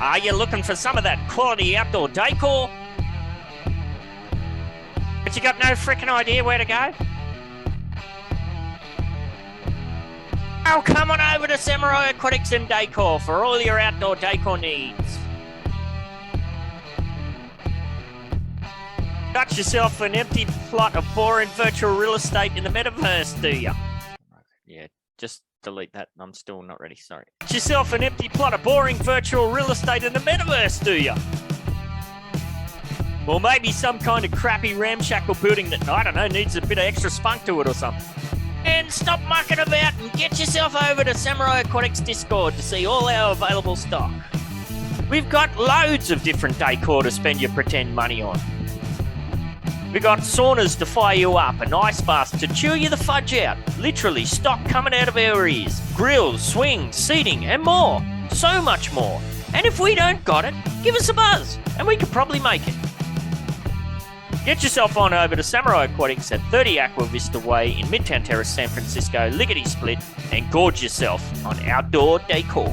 Are you looking for some of that quality outdoor decor? But you got no freaking idea where to go? Oh, come on over to Samurai Aquatics and Decor for all your outdoor decor needs. Got yourself an empty plot of boring virtual real estate in the metaverse, do you? Yeah, just delete that. I'm still not ready, sorry. Got yourself an empty plot of boring virtual real estate in the metaverse, do you? Or maybe some kind of crappy ramshackle building that, I don't know, needs a bit of extra spunk to it or something. And stop mucking about and get yourself over to Samurai Aquatics Discord to see all our available stock. We've got loads of different decor to spend your pretend money on. We've got saunas to fire you up and ice baths to chew you the fudge out. Literally stock coming out of our ears. Grills, swings, seating and more. So much more. And if we don't got it, give us a buzz and we could probably make it. Get yourself on over to Samurai Aquatics at 30 Aqua Vista Way in Midtown Terrace, San Francisco, lickety split, and gorge yourself on outdoor decor.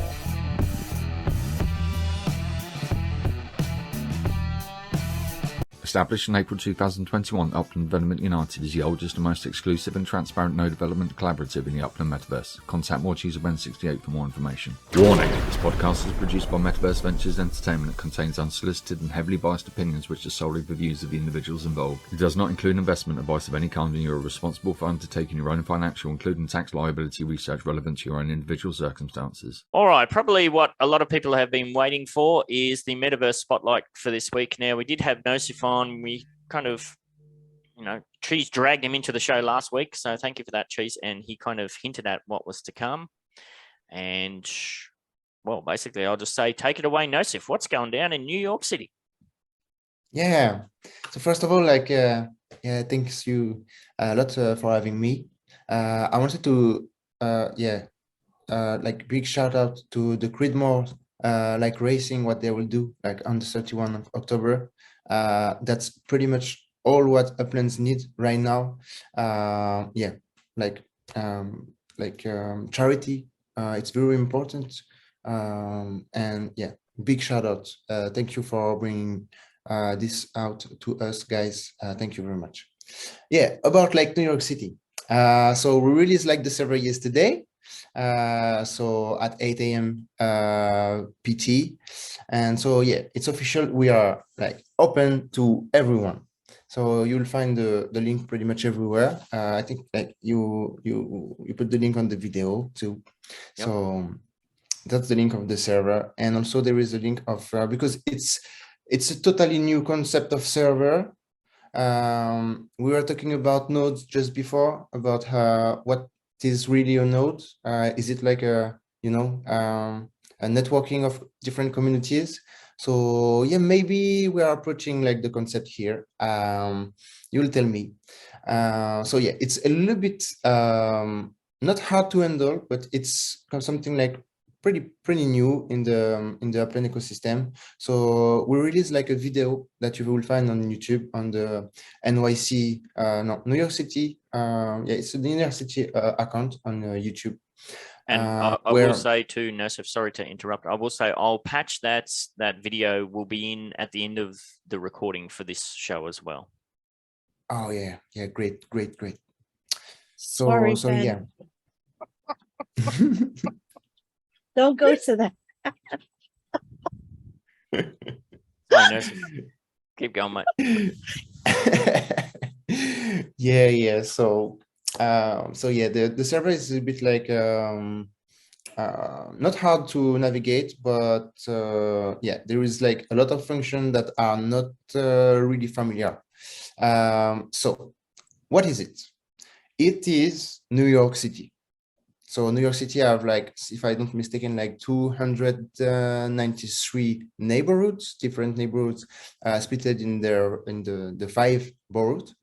Established in April 2021, Upland Development United is the oldest and most exclusive and transparent no development collaborative in the Upland Metaverse. Contact Morecheese at 168 for more information. Warning! This podcast is produced by Metaverse Ventures Entertainment and contains unsolicited and heavily biased opinions which are solely the views of the individuals involved. It does not include investment advice of any kind, and you are responsible for undertaking your own financial, including tax liability research relevant to your own individual circumstances. All right, probably what a lot of people have been waiting for is the Metaverse Spotlight for this week. Now, we did have Nosif on. We kind of, Cheese dragged him into the show last week, so thank you for that, Cheese. And he kind of hinted at what was to come. And, well, basically, I'll just say, take it away, Nosif. What's going down in New York City? Yeah. So first of all, thanks you a lot for having me. I wanted to, big shout out to the Creedmoor, racing, what they will do, on the 31st of October. That's pretty much all what Uplands need right now. Charity. It's very important. Big shout out. Thank you for bringing this out to us, guys. Thank you very much. Yeah, about New York City. So we released the server yesterday. So at 8 a.m. PT, and so it's official. We are open to everyone. So you'll find the link pretty much everywhere. I think you put the link on the video too. Yep. So that's the link of the server, and also there is a link of because it's a totally new concept of server. We were talking about nodes just before, about what is really a node. Is it a networking of different communities? So yeah, maybe we are approaching the concept here. You'll tell me. So yeah, it's a little bit not hard to handle, but it's something pretty new in the Upland ecosystem. So we released a video that you will find on YouTube on the NYC, New York City. It's the New York City account on YouTube. And I will say too, Nosif, sorry to interrupt. I will say I'll patch that video will be in at the end of the recording for this show as well. Oh yeah, great. So Sorry, so Ben. yeah. Don't go to that. Sorry, Nosif. Keep going, mate. Yeah. So the server is a bit not hard to navigate, but there is a lot of functions that are not really familiar. So what is it? It is New York City. So New York City have if I don't mistaken, 293 neighborhoods, different neighborhoods, split in the 5 boroughs.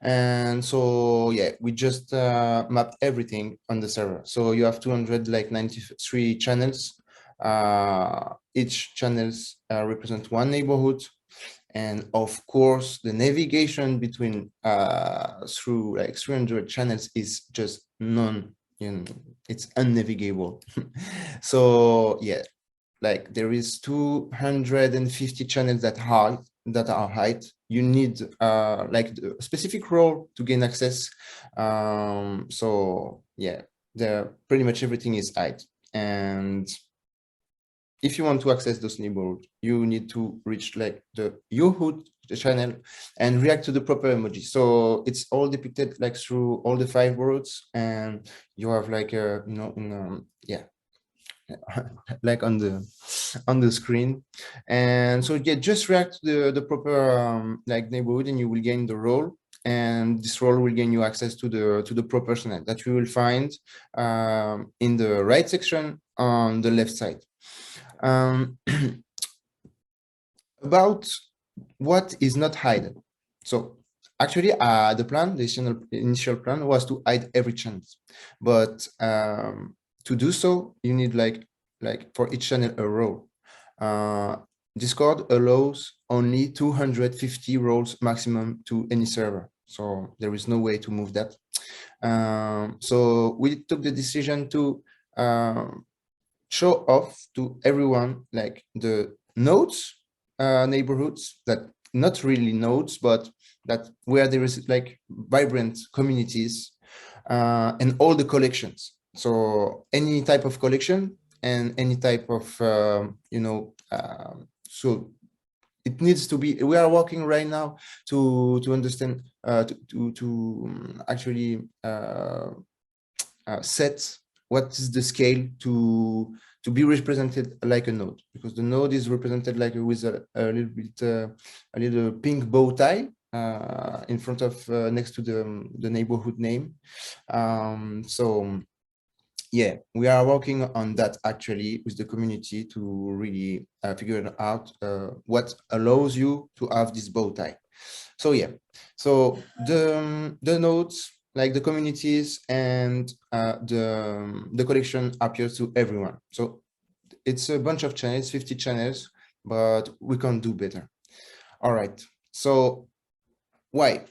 And so we just mapped everything on the server. So you have 293 channels. Each channels represent one neighborhood. And of course, the navigation between through 300 channels is just it's unnavigable. So like there is 250 channels that are hide. You need like a specific role to gain access. So yeah, pretty much everything is hide. And if you want to access those neighborhoods, you need to reach like your hood, the channel, and react to the proper emoji. So it's all depicted like through all the 5 words, and you have like like on the screen. And so yeah, just react to the proper like neighborhood, and you will gain the role. And this role will gain you access to the proper channel that you will find in the right section on the left side. About what is not hidden. So actually, the initial plan was to hide every channel, but to do so, you need like for each channel a role. Discord allows only 250 roles maximum to any server, so there is no way to move that. So we took the decision to show off to everyone like the nodes neighborhoods, that not really nodes, but that where there is like vibrant communities and all the collections. So any type of collection and any type of so it needs to be, we are working right now to understand to actually set what is the scale to be represented like a node, because the node is represented like with a little bit a little pink bow tie in front of next to the neighborhood name. So yeah, we are working on that actually with the community to really figure out what allows you to have this bow tie. So yeah, so the nodes, like the communities and the collection appears to everyone. So it's a bunch of channels, 50 channels, but we can do better. All right, so why?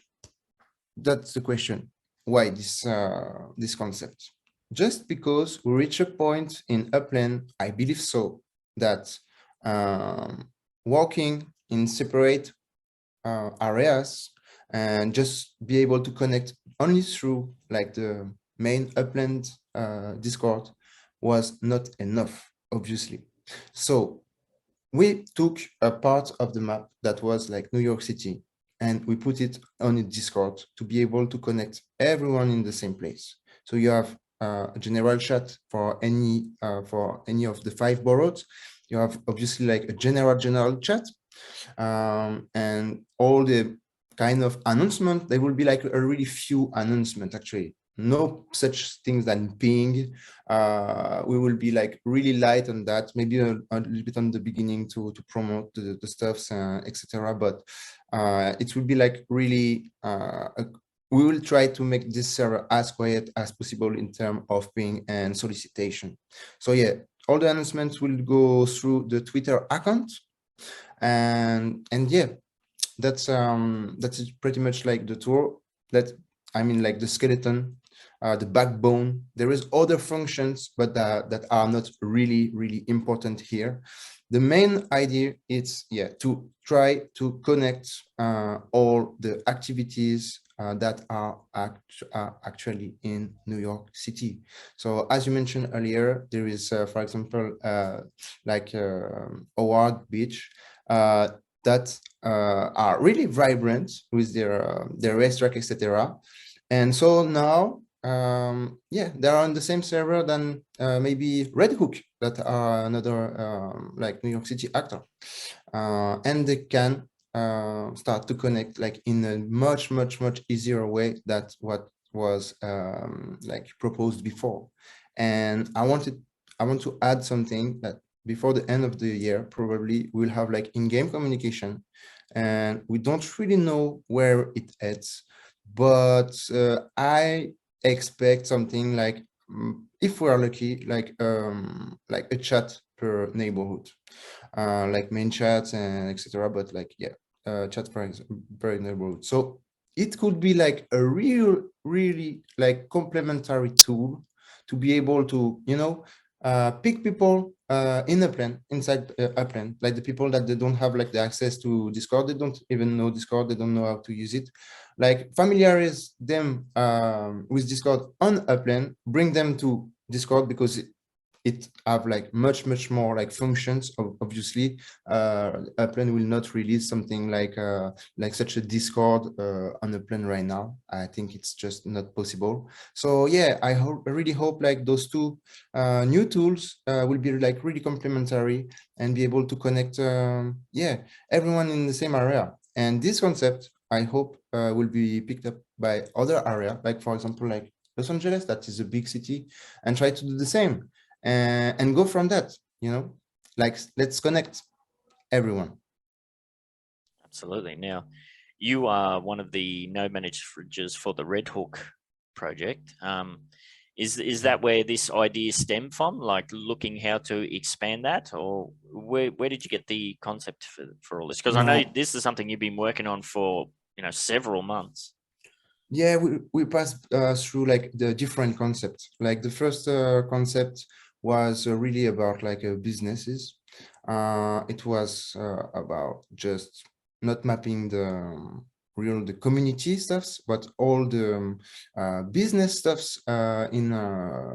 That's the question. Why this concept? Just because we reach a point in Upland, I believe so, that working in separate areas and just be able to connect only through like the main Upland Discord was not enough, obviously. So we took a part of the map that was like New York City, and we put it on a Discord to be able to connect everyone in the same place. So you have a general chat for any of the 5 boroughs. You have obviously like a general chat, and all the kind of announcement. There will be like a really few announcements actually. No such things than ping. We will be like really light on that, maybe a little bit on the beginning to promote the stuffs, etc. But it will be like really we will try to make this server as quiet as possible in terms of ping and solicitation. So yeah, all the announcements will go through the Twitter account, and yeah, that's pretty much like the tour. Like the skeleton, the backbone. There is other functions, but that are not really important here. The main idea is to try to connect all the activities that are actually in New York City. So as you mentioned earlier, there is, for example, like Howard Beach that are really vibrant with their racetrack, etc. And so now, they are on the same server than maybe Red Hook, that are another like New York City actor, and they can start to connect like in a much easier way than what was like proposed before. And I want to add something, that before the end of the year, probably we'll have like in-game communication, and we don't really know where it ends, but I expect something like, if we are lucky, like a chat per neighborhood, like main chats and etc. But like chat per neighborhood. So it could be like a really like complementary tool to be able to pick people in Upland, inside Upland, like the people that they don't have like the access to Discord, they don't even know Discord, they don't know how to use it. Like familiarize them with Discord on Upland, bring them to Discord because it have like much more like functions. Obviously, Upland will not release something like such a Discord on Upland right now. I think it's just not possible. So yeah, I really hope like those two new tools will be like really complementary and be able to connect everyone in the same area. And this concept, I hope, will be picked up by other area, like for example, like Los Angeles, that is a big city, and try to do the same. And go from that, like let's connect everyone. Absolutely. Now, you are one of the node managers for the Red Hook project. Is that where this idea stemmed from, like looking how to expand that, or where did you get the concept for all this? Because I know this is something you've been working on for several months. Yeah, we passed through like the different concepts. Like the first concept was really about like businesses. It was about just not mapping the community stuffs, but all the business stuffs in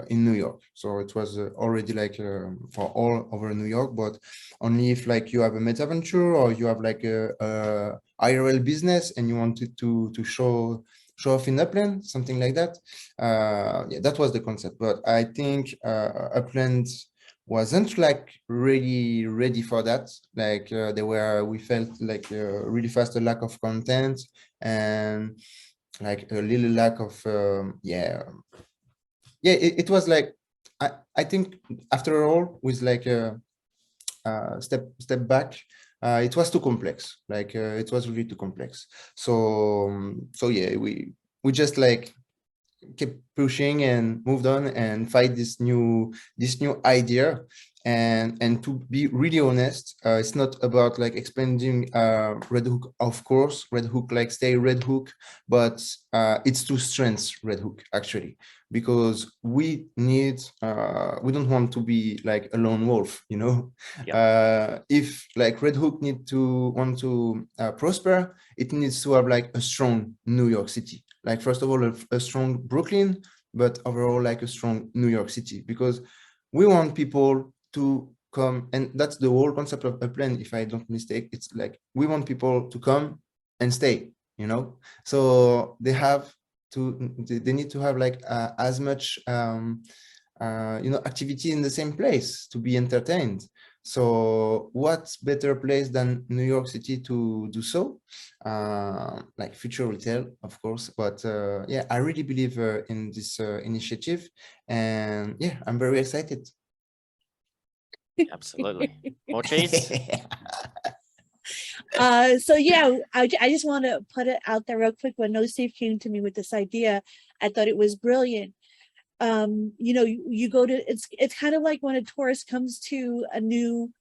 New York. So it was already like for all over New York, but only if like you have a meta venture or you have like a IRL business and you wanted to show off in Upland, something like that. Yeah, that was the concept. But I think Upland wasn't like really ready for that. Like we felt like really fast a lack of content and like a little lack of it was like I think after all with like a step back, it was too complex. Like it was really too complex. So yeah, we just like kept pushing and moved on and fight this new idea. And to be really honest, it's not about like expanding Red Hook. Of course, Red Hook like stay Red Hook, but it's to strengthen Red Hook actually, because we don't want to be like a lone wolf, Yep. If like Red Hook want to prosper, it needs to have like a strong New York City. Like first of all, a strong Brooklyn, but overall like a strong New York City, because we want people to come, and that's the whole concept of Upland, if I don't mistake. It's like we want people to come and stay, so they need to have like as much activity in the same place to be entertained. So what's better place than New York City to do so? Like future retail, of course. But yeah, I really believe in this initiative, and yeah, I'm very excited. Absolutely. Morecheese? So yeah, I just want to put it out there real quick. When Steve came to me with this idea, I thought it was brilliant. You go to, it's kind of like when a tourist comes to a new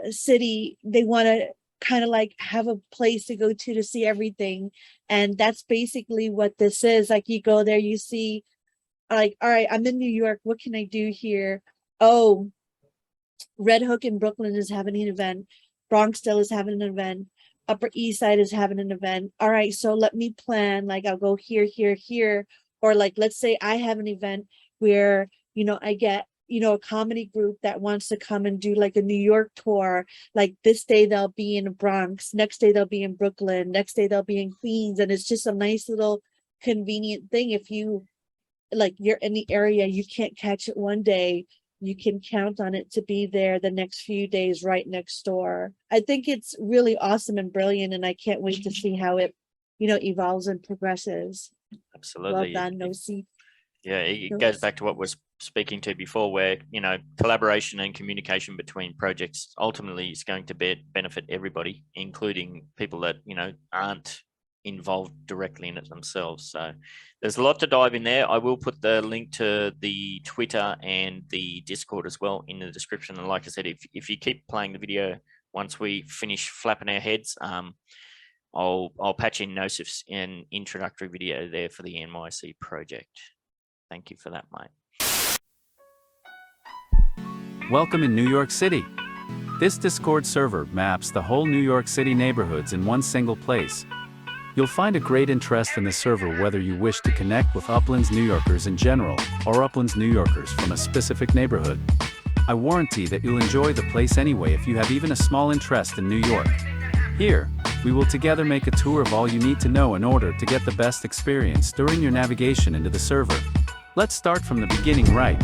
city, they want to kind of like have a place to go to see everything. And that's basically what this is. Like you go there, you see like, all right, I'm in New York, what can I do here? Oh, Red Hook in Brooklyn is having an event. Bronxdale is having an event. Upper East Side is having an event. All right, so let me plan. Like I'll go here, here, here. Or like, let's say I have an event where, I get, a comedy group that wants to come and do like a New York tour. Like this day they'll be in Bronx. Next day they'll be in Brooklyn. Next day they'll be in Queens. And it's just a nice little convenient thing. If you like you're in the area, you can't catch it one day, you can count on it to be there the next few days right next door. I think it's really awesome and brilliant, and I can't wait to see how it, evolves and progresses. Absolutely. Well done, Nosi. Yeah, it goes back to what we're speaking to before, where, collaboration and communication between projects ultimately is going to benefit everybody, including people that, aren't involved directly in it themselves. So there's a lot to dive in there. I will put the link to the Twitter and the Discord as well in the description. And like I said, if you keep playing the video, once we finish flapping our heads, I'll patch in Nosif's an introductory video there for the NYC project. Thank you for that, mate. Welcome in New York City. This Discord server maps the whole New York City neighborhoods in one single place. You'll find a great interest in the server whether you wish to connect with Upland's New Yorkers in general, or Upland's New Yorkers from a specific neighborhood. I warranty that you'll enjoy the place anyway if you have even a small interest in New York. Here, we will together make a tour of all you need to know in order to get the best experience during your navigation into the server. Let's start from the beginning, right?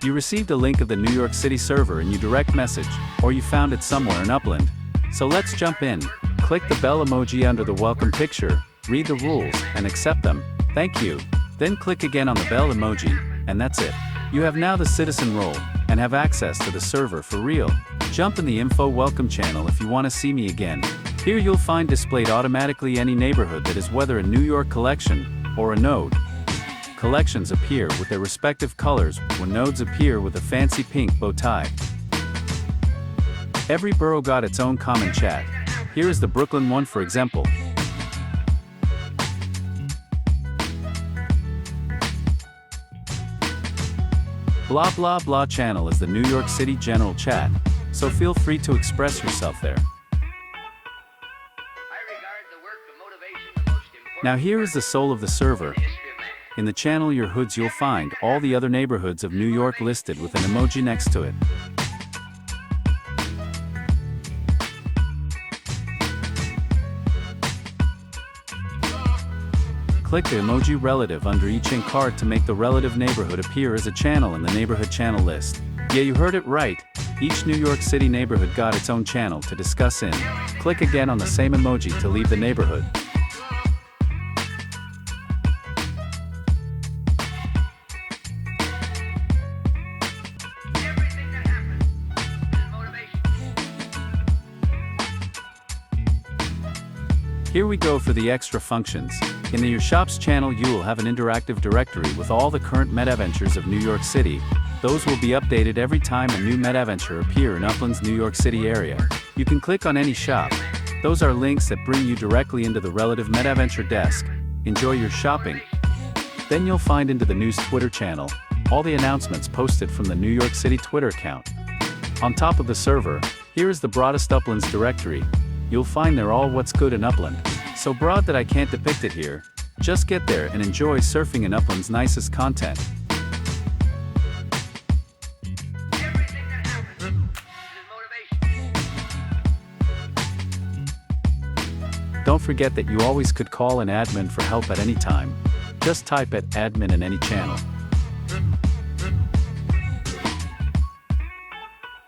You received a link of the New York City server in your direct message, or you found it somewhere in Upland. So let's jump in. Click the bell emoji under the welcome picture, read the rules, and accept them. Thank you. Then click again on the bell emoji, and that's it. You have now the citizen role, and have access to the server for real. Jump in the info welcome channel if you want to see me again. Here you'll find displayed automatically any neighborhood that is whether a New York collection, or a node. Collections appear with their respective colors, when nodes appear with a fancy pink bow tie. Every borough got its own common chat. Here is the Brooklyn one for example. Blah blah blah channel is the New York City general chat, so feel free to express yourself there. Now here is the soul of the server. In the channel Your Hoods you'll find all the other neighborhoods of New York listed with an emoji next to it. Click the emoji relative under each ink card to make the relative neighborhood appear as a channel in the neighborhood channel list. Yeah, you heard it right. Each New York City neighborhood got its own channel to discuss in. Click again on the same emoji to leave the neighborhood. Here we go for the extra functions. In the Your Shops channel you will have an interactive directory with all the current Metaventures of New York City. Those will be updated every time a new Metaventure appear in Upland's New York City area. You can click on any shop. Those are links that bring you directly into the relative Metaventure desk. Enjoy your shopping. Then you'll find into the news Twitter channel, all the announcements posted from the New York City Twitter account. On top of the server, here is the broadest Upland's directory. You'll find there all what's good in Upland. So broad that I can't depict it here. Just get there and enjoy surfing in Upland's nicest content. Don't forget that you always could call an admin for help at any time. Just type at admin in any channel.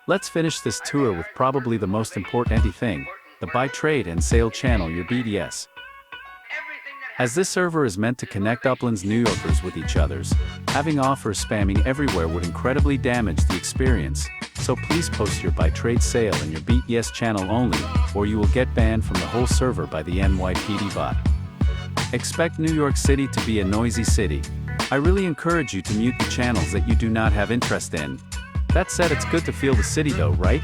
Let's finish this tour with probably the most important thing, the buy trade and sale channel, your BDS. As this server is meant to connect Upland's New Yorkers with each other's, having offers spamming everywhere would incredibly damage the experience, so please post your buy trade sale in your BDS channel only, or you will get banned from the whole server by the NYPD bot. Expect New York City to be a noisy city. I really encourage you to mute the channels that you do not have interest in. That said, it's good to feel the city though, right?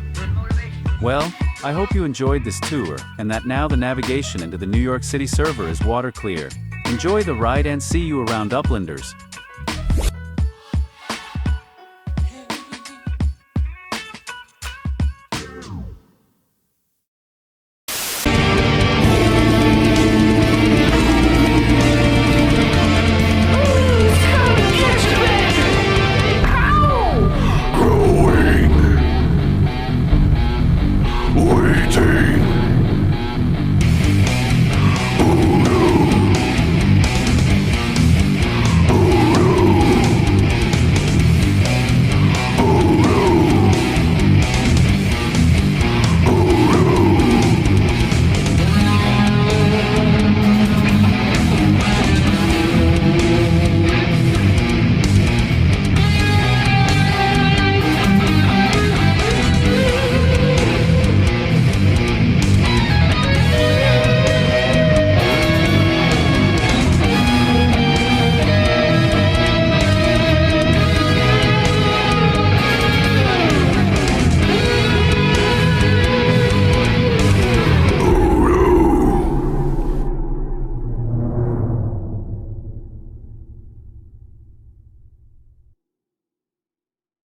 Well, I hope you enjoyed this tour, and that now the navigation into the New York City server is water clear. Enjoy the ride and see you around, Uplanders.